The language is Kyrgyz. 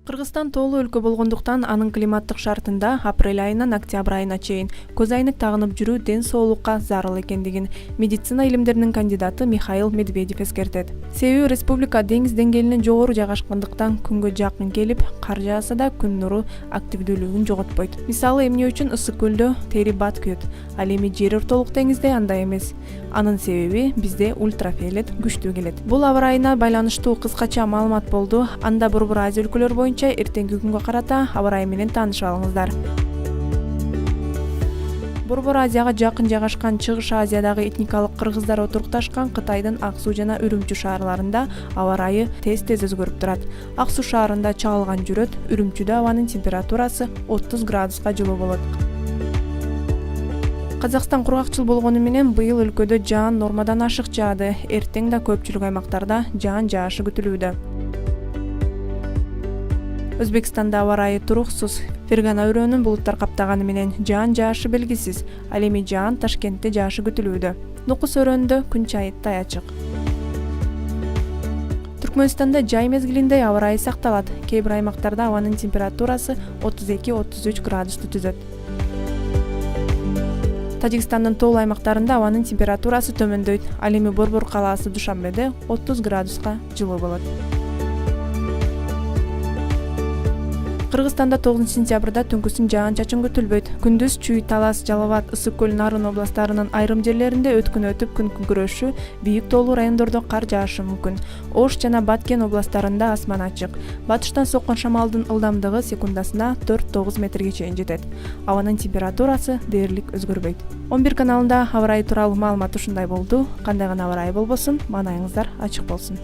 Кыргызстан тоолуу өлкө болгондуктан анын климаттык шартында апрель айынан октябрь айына чейин көз айнек тагынып жүрүү ден соолукка зарыл экендигин медицина илимдеринин кандидаты Михаил Медведев эскертет. Себеби республика деңиз деңгээлинен жогору жайгашкандыктан күнгө жакын келип, кар жааса да күн нуру активдүүлүгүн жоготпойт. Мисалы, эмне үчүн ысык көлдө тери бат күйөт, ал эми жер ортолук деңизде андай эмес. Анын себеби бизде ультрафиолет күчтүү келет. Бул аба ырайына байланыштуу кыскача маалымат болду. Анда Борбор Азия өлкөлөрү боюнча эртеңки күнгө карата аба ырайы менен таанышып алыңыздар. Борбор Азияга жакын жайгашкан Чыгыш Азиядагы этникалык кыргыздар отурукташкан Кытайдын Ак Суу жана Үрүмчү шаарларында аба ырайы тез өзгөрүп турат. Ак Суу шаарында чагылган жүрөт, Үрүмчүдө абанын температурасы 30 градуска жылуу болот. Казакстан кургакчыл болгону менен быйыл өлкөдө жаан нормадан ашык жаады. Эртең да көпчүлүк аймактарда жаан жаашы күтүлүүдө. Өзбекстанда аба ырайы туруксуз. Фергана өрөөнүн булуттар каптаганы менен жаан жаашы белгисиз. Ал эми жаан Ташкентте жаашы күтүлүүдө. Нукус өрөөнүндө күн чайыттай ачык. Түркмөнстанда жай мезгилинде аба ырайы сакталат. Кээ бир аймактарда абанын температурасы 32-33 градусту түзөт. Тажикстандын тоолуу аймактарында абанын температурасы төмөндөйт. Ал эми Борбор калаасы Душанбеде 30 градуска жылуу болот. Кыргызстанда 9 сентябрда түнкүсүн жаан-чачын күтүлбөйт. Күндүз Чүй, Талас, Жалал абад, Ысык көл, Нарын областарынын айрым жерлеринде өткүн өтүп күн күңкүрөшү, бийик тоолуу райондордо кар жаашы мүмкүн. Ош жана Баткен областарында асман ачык. Батыштан соккон шамалдын ылдамдыгы секундасына 4-9 метрге чейин жетет. Абанын температурасы дээрлик өзгөрбөйт. 11 каналында аба ырайы тууралуу маалымат ушундай болду. Кандай гана аба ырайы болбосун, маанайыңыздар ачык болсун.